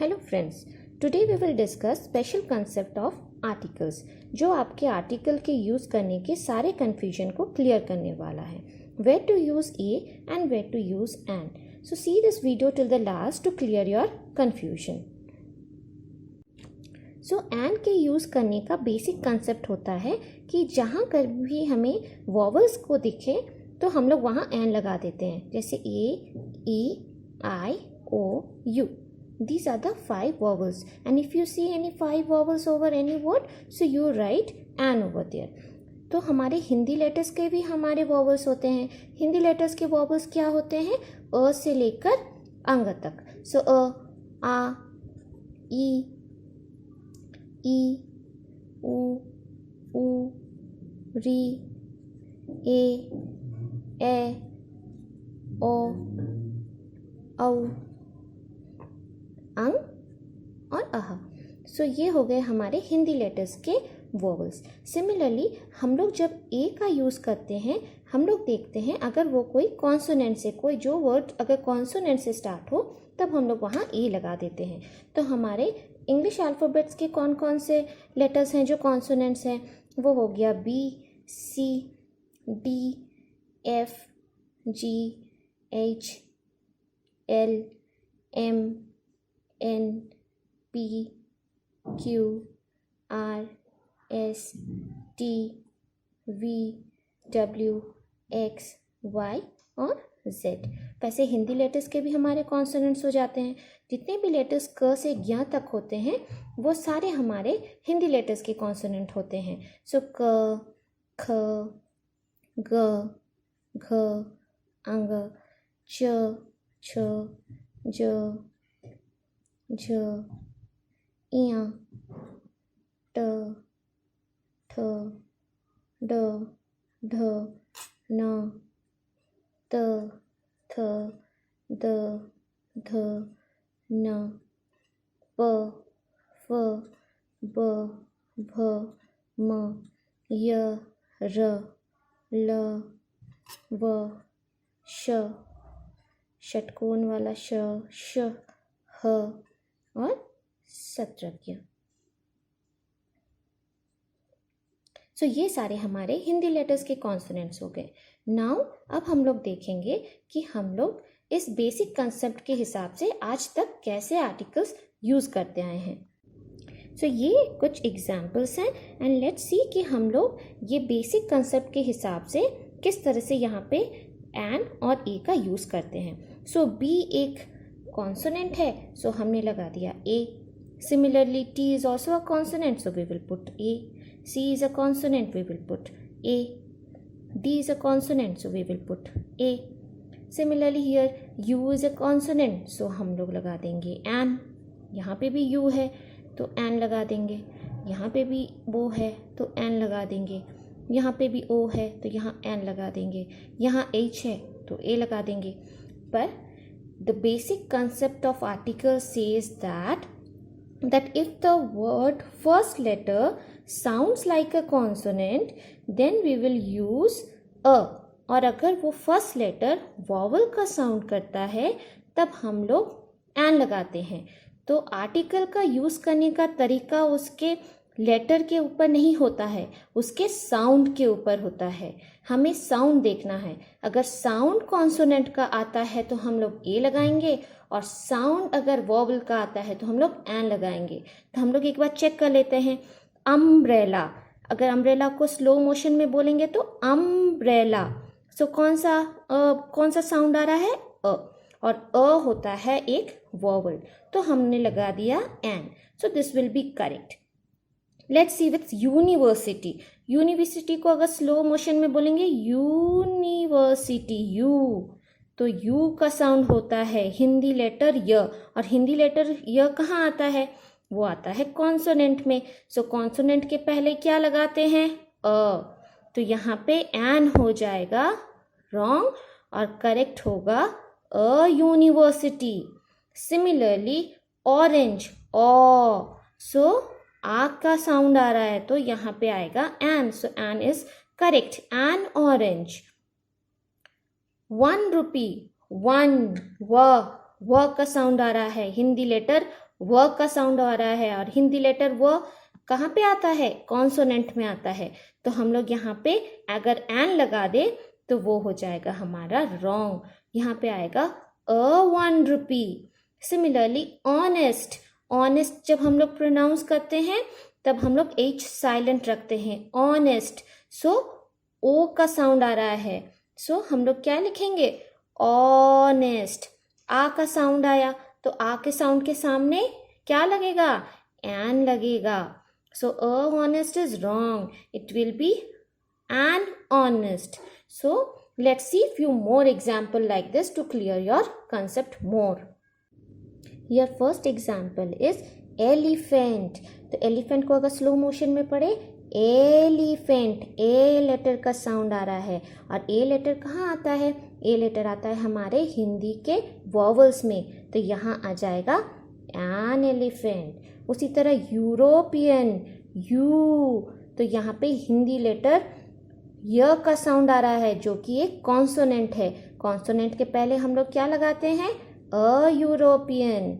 Hello friends, today we will discuss special concept of articles जो आपके article के use करने के सारे कन्फ्यूजन को क्लियर करने वाला है. Where to use a and where to use an. So see this video till the last to clear your confusion. So an के यूज़ करने का बेसिक कंसेप्ट होता है कि जहाँ कर भी हमें वॉवल्स को दिखे तो हम लोग वहाँ एंड लगा देते हैं. जैसे ए, ई, आई, ओ, you. These are the 5 vowels, and if you see any 5 vowels over any word, so you write an over there. तो हमारे हिंदी लेटर्स के भी हमारे वॉवल्स होते हैं. हिंदी लेटर्स के वॉवल्स क्या होते हैं? अ से लेकर अंग तक. सो अ, आ, ई, उ, री, ए, ओ, औ, अंग और अह. सो ये हो गए हमारे हिंदी लेटर्स के वोवल्स. सिमिलरली हम लोग जब ए का यूज़ करते हैं, हम लोग देखते हैं अगर वो कोई कॉन्सोनेंट से, कोई जो वर्ड अगर कॉन्सोनेंट से स्टार्ट हो तब हम लोग वहाँ ए लगा देते हैं. तो हमारे इंग्लिश अल्फ़ाबेट्स के कौन कौन से लेटर्स हैं जो कॉन्सोनेंट्स हैं? वो हो गया B, C, D, F, G, H, L, M, N, P, Q, R, S, T, V, W, X, Y और Z. वैसे हिंदी लेटर्स के भी हमारे कॉन्सोनेंट्स हो जाते हैं. जितने भी लेटर्स क से ज्ञ तक होते हैं वो सारे हमारे हिंदी लेटर्स के कॉन्सोनेंट होते हैं. सो क, ख, ग, घ, अंग, च, छ, ज, झ, इया, ट, ठ, ड, ढ, न, त, थ, द, ध, न, प, फ, ब, भ, म, य, र, ल, व, श, षटकोण वाला श, श, ह और सत्रज्ञ. सो ये सारे हमारे हिंदी लेटर्स के कॉन्सोनेंट्स हो गए. नाउ अब हम लोग देखेंगे कि हम लोग इस बेसिक कंसेप्ट के हिसाब से आज तक कैसे आर्टिकल्स यूज़ करते आए हैं. सो ये कुछ एग्जाम्पल्स हैं एंड लेट्स सी कि हम लोग ये बेसिक कंसेप्ट के हिसाब से किस तरह से यहाँ पे एन और ए का यूज़ करते हैं. सो बी एक कॉन्सोनेंट है, सो हमने लगा दिया A. Similarly T is also a consonant, so we will put A. C is a consonant, we will put A. D is a consonant, so we will put A. Similarly here U is a consonant, so हम लोग लगा देंगे N. यहाँ पे भी you है तो N लगा देंगे. यहाँ पे भी वो है तो एन लगा देंगे. यहाँ पे भी ओ है तो यहाँ एन लगा देंगे. यहाँ एच है तो ए लगा देंगे. पर the basic concept of article says that if the word first letter sounds like a consonant, then we will use a. और अगर वो फर्स्ट लेटर वॉवल का साउंड करता है तब हम लोग एन लगाते हैं. तो आर्टिकल का यूज़ करने का तरीका उसके लेटर के ऊपर नहीं होता है, उसके साउंड के ऊपर होता है. हमें साउंड देखना है. अगर साउंड कॉन्सोनेंट का आता है तो हम लोग ए लगाएंगे और साउंड अगर वॉवल का आता है तो हम लोग एन लगाएंगे. तो हम लोग एक बार चेक कर लेते हैं. अम्ब्रेला, अगर अम्ब्रेला को स्लो मोशन में बोलेंगे तो अम्ब्रेला. सो कौन सा साउंड आ रहा है? अ. और अ होता है एक वॉवल, तो हमने लगा दिया an. So this will be correct. Let's see with university. University को अगर स्लो मोशन में बोलेंगे यूनिवर्सिटी, यू, तो यू का साउंड होता है हिंदी लेटर य. और हिंदी लेटर य कहाँ आता है? वो आता है कॉन्सोनेंट में. सो कॉन्सोनेंट के पहले क्या लगाते हैं? अ. तो यहाँ पे एन हो जाएगा रॉन्ग और करेक्ट होगा अ यूनिवर्सिटी. सिमिलरली ऑरेंज, ऑ. सो आ का साउंड आ रहा है तो यहाँ पे आएगा an. So an is correct. An orange. 1 rupee, one, व का साउंड आ रहा है हिंदी लेटर व का साउंड आ रहा है और हिंदी लेटर व कहाँ पे आता है, कॉन्सोनेंट में आता है। तो हम लोग यहाँ पे अगर एन लगा दे तो वो हो जाएगा हमारा रॉन्ग, यहाँ पे आएगा ₹1। सिमिलरली ऑनेस्ट, ऑनेस्ट जब हम लोग प्रोनाउंस करते हैं तब हम लोग एच साइलेंट रखते हैं, ऑनेस्ट। सो ओ का साउंड आ रहा है, सो हम लोग क्या लिखेंगे, ऑनेस्ट। आ का साउंड आया तो आ के साउंड के सामने क्या लगेगा, एन लगेगा। सो honest is wrong, it will be an honest. So let's see few more example like this to clear your concept more. Your first example is elephant. तो elephant को अगर स्लो मोशन में पढ़े, एलिफेंट, ए लेटर का साउंड आ रहा है और ए लेटर कहाँ आता है, ए लेटर आता है हमारे हिंदी के वॉवल्स में, तो यहाँ आ जाएगा एन एलिफेंट। उसी तरह यूरोपियन, यू, तो यहाँ पे हिंदी लेटर य का साउंड आ रहा है जो कि एक कॉन्सोनेंट है। कॉन्सोनेंट के पहले हम लोग क्या लगाते हैं, अ यूरोपियन।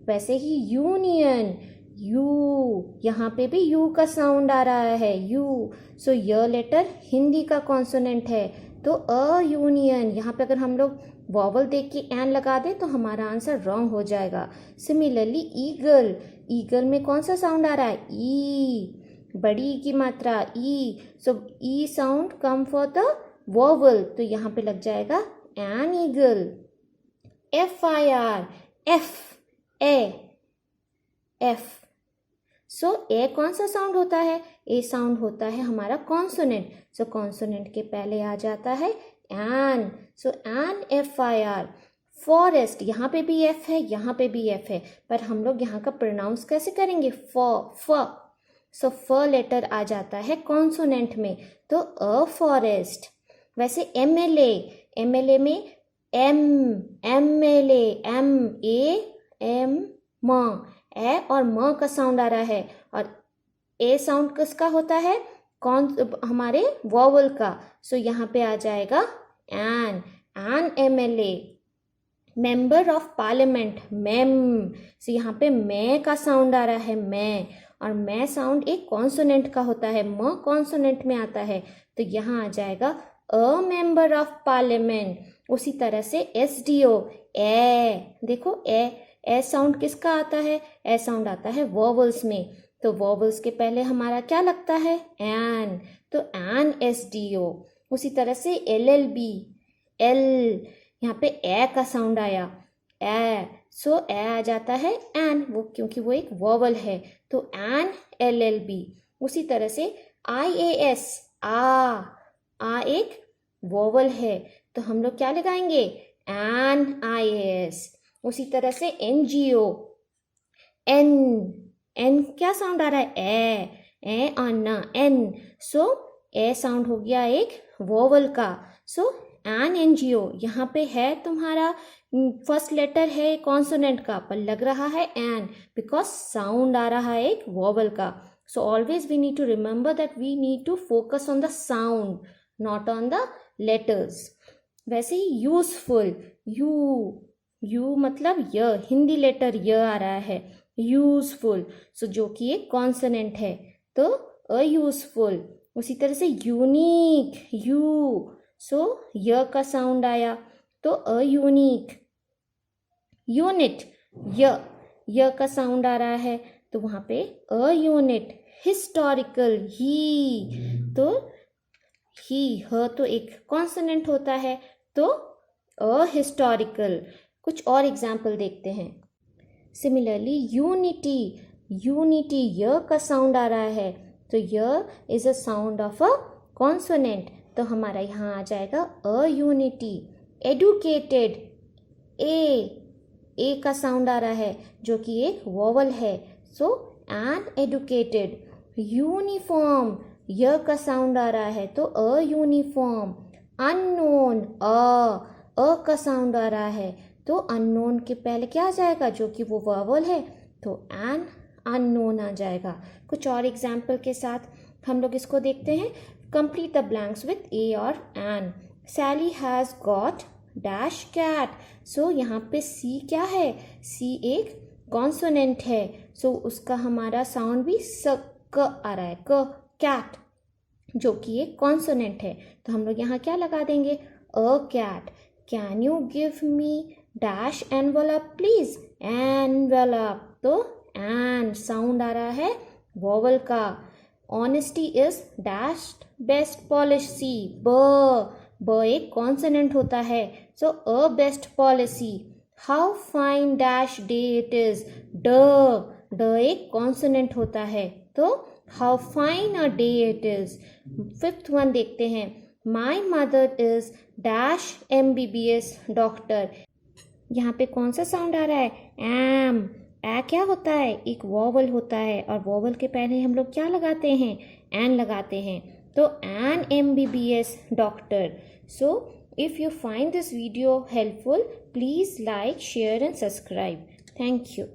वैसे ही यूनियन, यू, यहाँ पे भी यू का साउंड आ रहा है, यू। सो य लेटर हिंदी का कॉन्सोनेंट है तो अ यूनियन। यहाँ पे अगर हम लोग वॉवल देख के एन लगा दे तो हमारा आंसर रॉन्ग हो जाएगा। सिमिलरली ईगल, ईगल में कौन सा साउंड आ रहा है, ई, बड़ी की मात्रा ई। So E sound come for the vowel, तो यहाँ पे लग जाएगा an eagle. FIR, F, F. So A कौन सा साउंड होता है, ए साउंड होता है हमारा कॉन्सोनेंट। सो कॉन्सोनेंट के पहले आ जाता है N, so N FIR। Forest, यहाँ पे भी एफ है, यहाँ पे भी एफ है, पर हम लोग यहाँ का प्रोनाउंस कैसे करेंगे, फ। सो फ लेटर आ जाता है कॉन्सोनेंट में, तो अ फॉरेस्ट। वैसे MLA, MLA में एम, MLA, एम, एम, म, ए और म का साउंड आ रहा है और ए साउंड किसका होता है, कौन, हमारे वॉवल का। सो यहाँ पे आ जाएगा an MLA। Member of parliament, mem, so यहाँ पे मैं का साउंड आ रहा है, मैं, और मैं साउंड एक कॉन्सोनेंट का होता है, म कॉन्सोनेंट में आता है, तो यहाँ आ जाएगा अ मेंबर ऑफ पार्लियामेंट। उसी तरह से SDO, ए, देखो ए साउंड किसका आता है, ए साउंड आता है वॉवल्स में, तो वॉवल्स के पहले हमारा क्या लगता है, एन, तो एन SDO। उसी तरह से LLB, एल, यहाँ पे ए का साउंड आया, ए, सो ए आ जाता है एन, वो क्योंकि वो एक वॉवल है, तो एन LLB। उसी तरह से IAS, आ एक वॉवल है, तो हम लोग क्या लगाएंगे, एन IAS। उसी तरह से NGO, एन क्या साउंड आ रहा है, ए अन्ना, एन, सो ए साउंड हो गया एक वोवल का, सो एन NGO। यहाँ पे है तुम्हारा फर्स्ट लेटर है कॉन्सोनेंट का पर लग रहा है एन, बिकॉज साउंड आ रहा है एक वोवल का। So always we need to remember that we need to focus on the sound, not on the letters. वैसे ही यूजफुल, यू मतलब य, हिंदी लेटर य आ रहा है, यूजफुल, सो जो कि एक कॉन्सोनेंट है, तो अयूजफुल। उसी तरह से यूनिक, यू, सो य का साउंड आया तो अयूनिक। यूनिट, य का साउंड आ रहा है तो वहाँ पे अयूनिट। हिस्टोरिकल, ही, तो ही, ह तो एक कॉन्सोनेंट होता है तो अहिस्टोरिकल। कुछ और एग्जाम्पल देखते हैं। सिमिलरली यूनिटी, य का साउंड आ रहा है तो य is a sound of a consonant, तो हमारा यहाँ आ जाएगा अयूनिटी। एडुकेटेड, ए का साउंड आ रहा है जो कि एक वोवल है, सो एन एडुकेटेड। यूनिफॉर्म, य का साउंड आ रहा है तो अयूनिफॉर्म। अननोन, अ का साउंड आ रहा है तो अननोन के पहले क्या आ जाएगा, जो कि वो वोवल है, तो एन अननोन आ जाएगा। कुछ और एग्जाम्पल के साथ हम लोग इसको देखते हैं। Complete the blanks with A और an. Sally has got dash cat, so यहाँ पे सी क्या है, सी एक कॉन्सोनेंट है, सो उसका हमारा साउंड भी स क आ रहा है, क, कैट, जो कि एक कॉन्सोनेंट है। तो हम लोग यहाँ क्या लगा देंगे, a cat. Can you give me dash envelope please, envelope, तो एन साउंड आ रहा है वॉवल का। Honesty is dash best policy, ब एक कॉन्सोनेंट होता है, so a best policy. How fine dash day it is, ड एक कॉन्सोनेंट होता है, तो how fine a day it is. Fifth one देखते हैं, my mother is dash MBBS doctor. यहाँ पे कौन सा साउंड आ रहा है, एम। ए क्या होता है, एक वॉवल होता है, और वॉवल के पहले हम लोग क्या लगाते हैं, एन लगाते हैं, तो an MBBS doctor. So if you find this video helpful, please like, share and subscribe. Thank you.